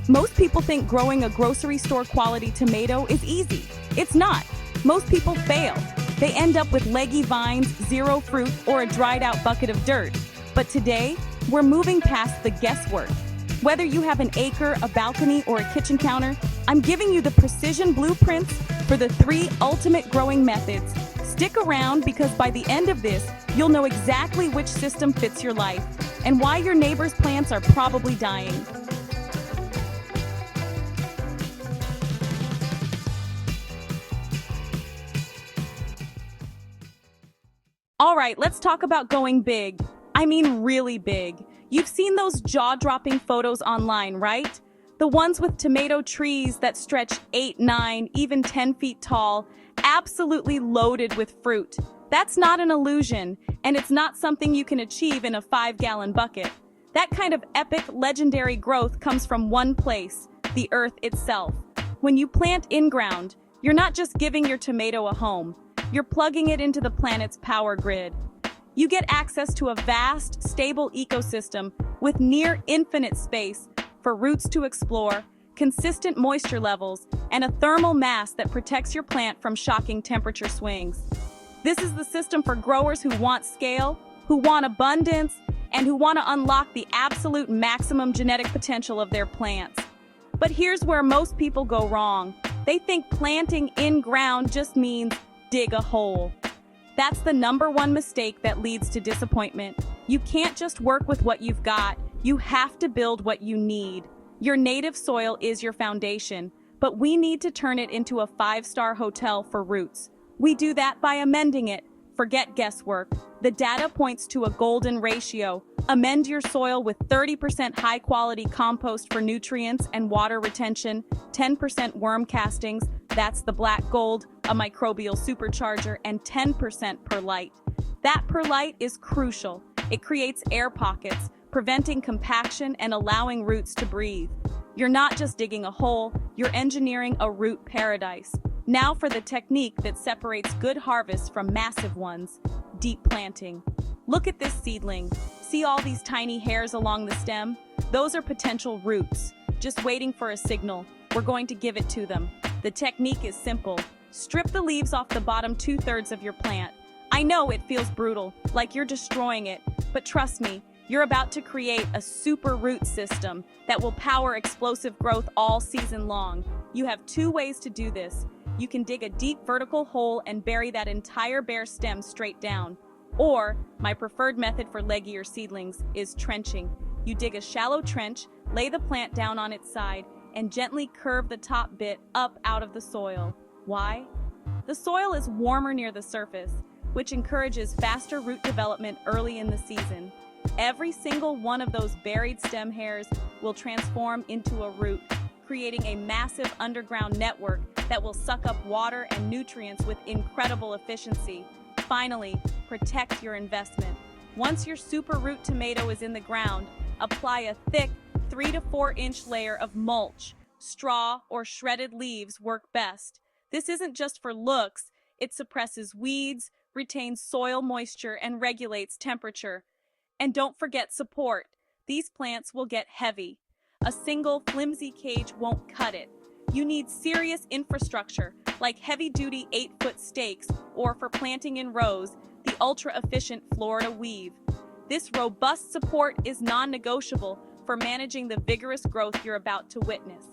Most people think growing a grocery store quality tomato is easy. It's not. Most people fail. They end up with leggy vines, zero fruit, or a dried out bucket of dirt. But today, we're moving past the guesswork. Whether you have an acre, a balcony, or a kitchen counter, I'm giving you the precision blueprints for the 3 ultimate growing methods. Stick around because by the end of this, you'll know exactly which system fits your life and why your neighbor's plants are probably dying. All right, let's talk about going big. I mean really big. You've seen those jaw-dropping photos online, right? The ones with tomato trees that stretch 8, 9, even 10 feet tall, absolutely loaded with fruit. That's not an illusion, and it's not something you can achieve in a 5-gallon bucket. That kind of epic, legendary growth comes from one place, the earth itself. When you plant in-ground, you're not just giving your tomato a home, you're plugging it into the planet's power grid. You get access to a vast, stable ecosystem with near infinite space for roots to explore, consistent moisture levels, and a thermal mass that protects your plant from shocking temperature swings. This is the system for growers who want scale, who want abundance, and who want to unlock the absolute maximum genetic potential of their plants. But here's where most people go wrong. They think planting in-ground just means dig a hole. That's the #1 mistake that leads to disappointment. You can't just work with what you've got. You have to build what you need. Your native soil is your foundation, but we need to turn it into a 5-star hotel for roots. We do that by amending it. Forget guesswork. The data points to a golden ratio. Amend your soil with 30% high-quality compost for nutrients and water retention, 10% worm castings, that's the black gold, a microbial supercharger, and 10% perlite. That perlite is crucial. It creates air pockets, preventing compaction and allowing roots to breathe. You're not just digging a hole, you're engineering a root paradise. Now for the technique that separates good harvests from massive ones, deep planting. Look at this seedling. See all these tiny hairs along the stem? Those are potential roots, just waiting for a signal. We're going to give it to them. The technique is simple. Strip the leaves off the bottom 2/3 of your plant. I know it feels brutal, like you're destroying it, but trust me, you're about to create a super root system that will power explosive growth all season long. You have 2 ways to do this. You can dig a deep vertical hole and bury that entire bare stem straight down. Or, my preferred method for leggier seedlings is trenching. You dig a shallow trench, lay the plant down on its side, and gently curve the top bit up out of the soil. Why? The soil is warmer near the surface, which encourages faster root development early in the season. Every single one of those buried stem hairs will transform into a root, creating a massive underground network that will suck up water and nutrients with incredible efficiency. Finally, protect your investment. Once your super root tomato is in the ground, apply a thick 3 to 4 inch layer of mulch. Straw or shredded leaves work best. This isn't just for looks, it suppresses weeds, retains soil moisture, and regulates temperature. And don't forget support. These plants will get heavy. A single flimsy cage won't cut it. You need serious infrastructure, like heavy-duty 8-foot stakes, or for planting in rows, the ultra-efficient Florida weave. This robust support is non-negotiable for managing the vigorous growth you're about to witness.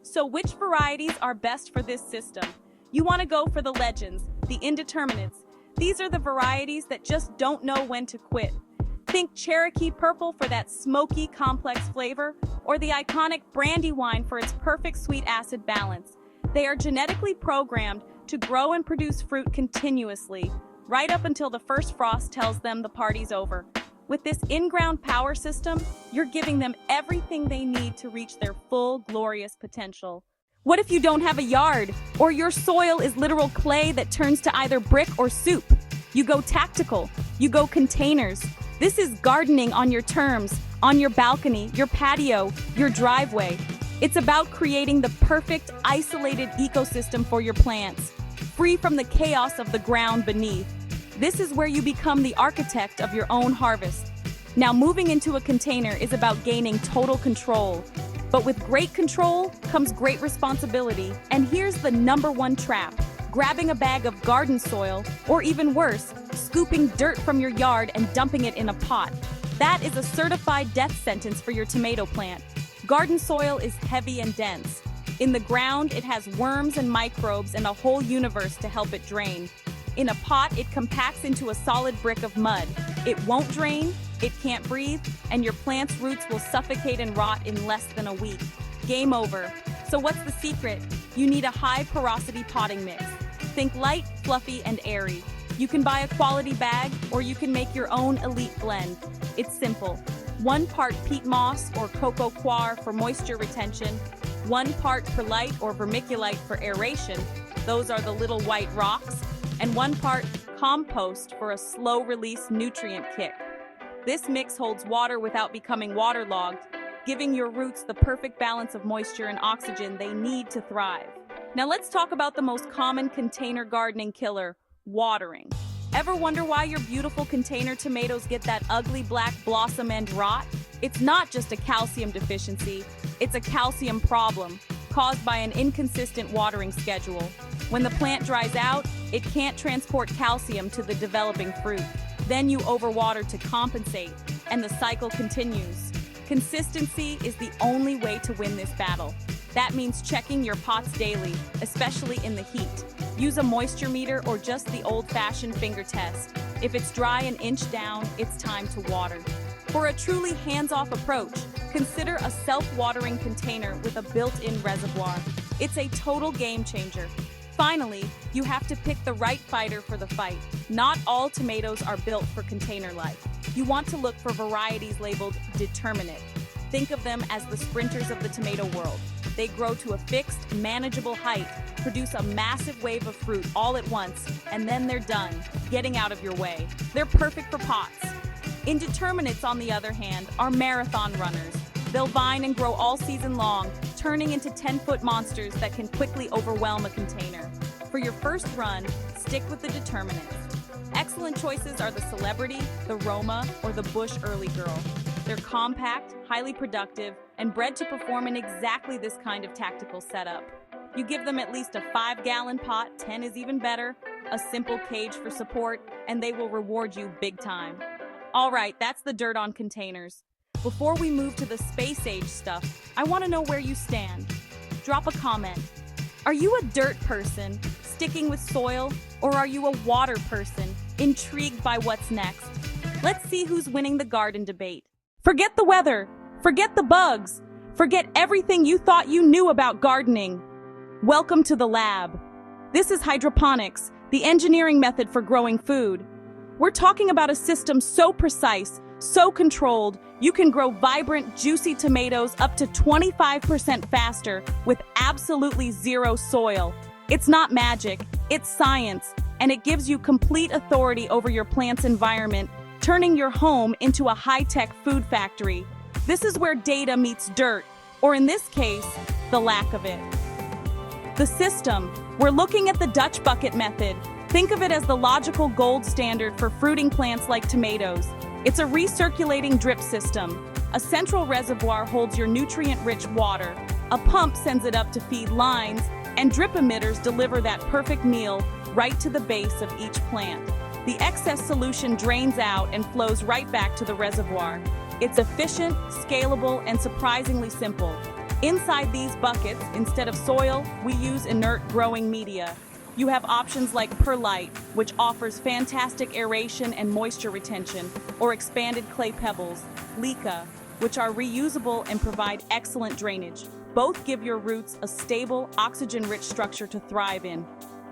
So which varieties are best for this system? You want to go for the legends, the indeterminates. These are the varieties that just don't know when to quit. Think Cherokee Purple for that smoky, complex flavor, or the iconic Brandywine for its perfect sweet acid balance. They are genetically programmed to grow and produce fruit continuously, right up until the first frost tells them the party's over. With this in-ground power system, you're giving them everything they need to reach their full, glorious potential. What if you don't have a yard, or your soil is literal clay that turns to either brick or soup? You go tactical. You go containers. This is gardening on your terms, on your balcony, your patio, your driveway. It's about creating the perfect, isolated ecosystem for your plants, free from the chaos of the ground beneath. This is where you become the architect of your own harvest. Now, moving into a container is about gaining total control. But with great control comes great responsibility. And here's the #1 trap: grabbing a bag of garden soil, or even worse, scooping dirt from your yard and dumping it in a pot. That is a certified death sentence for your tomato plant. Garden soil is heavy and dense. In the ground, it has worms and microbes and a whole universe to help it drain. In a pot, it compacts into a solid brick of mud. It won't drain, it can't breathe, and your plant's roots will suffocate and rot in less than a week. Game over. So what's the secret? You need a high porosity potting mix. Think light, fluffy, and airy. You can buy a quality bag, or you can make your own elite blend. It's simple. 1 part peat moss or coco coir for moisture retention, 1 part perlite or vermiculite for aeration, those are the little white rocks, and 1 part compost for a slow-release nutrient kick. This mix holds water without becoming waterlogged, giving your roots the perfect balance of moisture and oxygen they need to thrive. Now let's talk about the most common container gardening killer: watering. Ever wonder why your beautiful container tomatoes get that ugly black blossom end rot? It's not just a calcium deficiency, it's a calcium problem caused by an inconsistent watering schedule. When the plant dries out, it can't transport calcium to the developing fruit. Then you overwater to compensate, and the cycle continues. Consistency is the only way to win this battle. That means checking your pots daily, especially in the heat. Use a moisture meter or just the old-fashioned finger test. If it's dry an inch down, it's time to water. For a truly hands-off approach, consider a self-watering container with a built-in reservoir. It's a total game changer. Finally, you have to pick the right fighter for the fight. Not all tomatoes are built for container life. You want to look for varieties labeled determinate. Think of them as the sprinters of the tomato world. They grow to a fixed, manageable height, produce a massive wave of fruit all at once, and then they're done, getting out of your way. They're perfect for pots. Indeterminates, on the other hand, are marathon runners. They'll vine and grow all season long, turning into 10-foot monsters that can quickly overwhelm a container. For your first run, stick with the determinants. Excellent choices are the Celebrity, the Roma, or the Bush Early Girl. They're compact, highly productive, and bred to perform in exactly this kind of tactical setup. You give them at least a 5-gallon pot, 10 is even better, a simple cage for support, and they will reward you big time. All right, that's the dirt on containers. Before we move to the space-age stuff, I want to know where you stand. Drop a comment. Are you a dirt person, sticking with soil, or are you a water person, intrigued by what's next? Let's see who's winning the garden debate. Forget the weather, forget the bugs, forget everything you thought you knew about gardening. Welcome to the lab. This is hydroponics, the engineering method for growing food. We're talking about a system so precise, so controlled, you can grow vibrant, juicy tomatoes up to 25% faster with absolutely zero soil. It's not magic, it's science, and it gives you complete authority over your plant's environment, turning your home into a high-tech food factory. This is where data meets dirt, or in this case, the lack of it. The system. We're looking at the Dutch bucket method. Think of it as the logical gold standard for fruiting plants like tomatoes. It's a recirculating drip system. A central reservoir holds your nutrient-rich water. A pump sends it up to feed lines, and drip emitters deliver that perfect meal right to the base of each plant. The excess solution drains out and flows right back to the reservoir. It's efficient, scalable, and surprisingly simple. Inside these buckets, instead of soil, we use inert growing media. You have options like perlite, which offers fantastic aeration and moisture retention, or expanded clay pebbles, leca, which are reusable and provide excellent drainage. Both give your roots a stable, oxygen-rich structure to thrive in.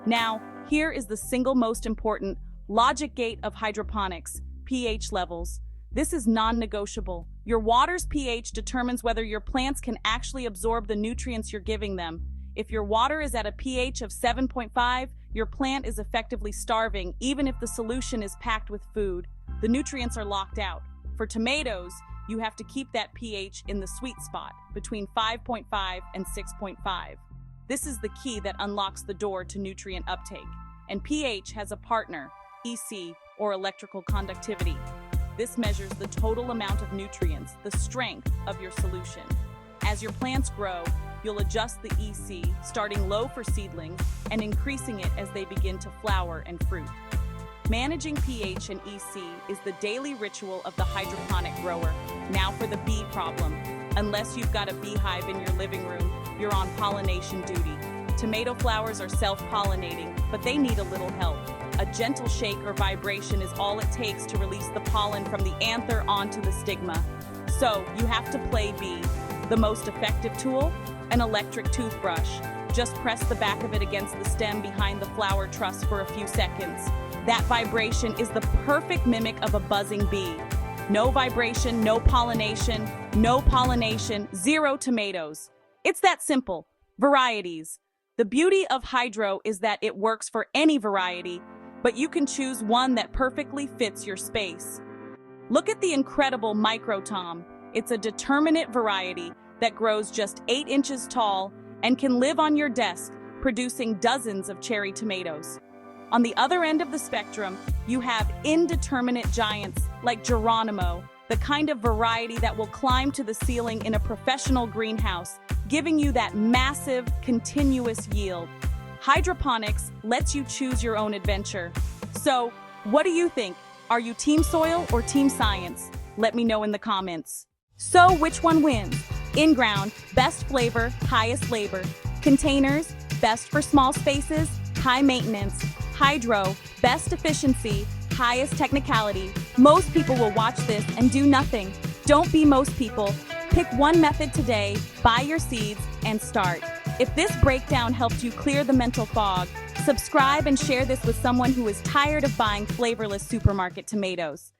Now, here is the single most important logic gate of hydroponics: pH levels. This is non-negotiable. Your water's pH determines whether your plants can actually absorb the nutrients you're giving them. If your water is at a pH of 7.5, your plant is effectively starving, even if the solution is packed with food. The nutrients are locked out. For tomatoes, you have to keep that pH in the sweet spot, between 5.5 and 6.5. This is the key that unlocks the door to nutrient uptake. And pH has a partner, EC, or electrical conductivity. This measures the total amount of nutrients, the strength of your solution. As your plants grow, you'll adjust the EC, starting low for seedlings and increasing it as they begin to flower and fruit. Managing pH and EC is the daily ritual of the hydroponic grower. Now for the bee problem. Unless you've got a beehive in your living room, you're on pollination duty. Tomato flowers are self-pollinating, but they need a little help. A gentle shake or vibration is all it takes to release the pollen from the anther onto the stigma. So, you have to play bee. The most effective tool? An electric toothbrush. Just press the back of it against the stem behind the flower truss for a few seconds. That vibration is the perfect mimic of a buzzing bee. No vibration, no pollination, zero tomatoes. It's that simple. Varieties. The beauty of Hydro is that it works for any variety, but you can choose one that perfectly fits your space. Look at the incredible Micro Tom. It's a determinate variety that grows just 8 inches tall and can live on your desk, producing dozens of cherry tomatoes. On the other end of the spectrum, you have indeterminate giants like Geronimo, the kind of variety that will climb to the ceiling in a professional greenhouse, giving you that massive, continuous yield. Hydroponics lets you choose your own adventure. So, what do you think? Are you team soil or team science? Let me know in the comments. So, which one wins? In-ground, best flavor, highest labor. Containers, best for small spaces, high maintenance. Hydro, best efficiency, highest technicality. Most people will watch this and do nothing. Don't be most people. Pick one method today, buy your seeds, and start. If this breakdown helped you clear the mental fog, subscribe and share this with someone who is tired of buying flavorless supermarket tomatoes.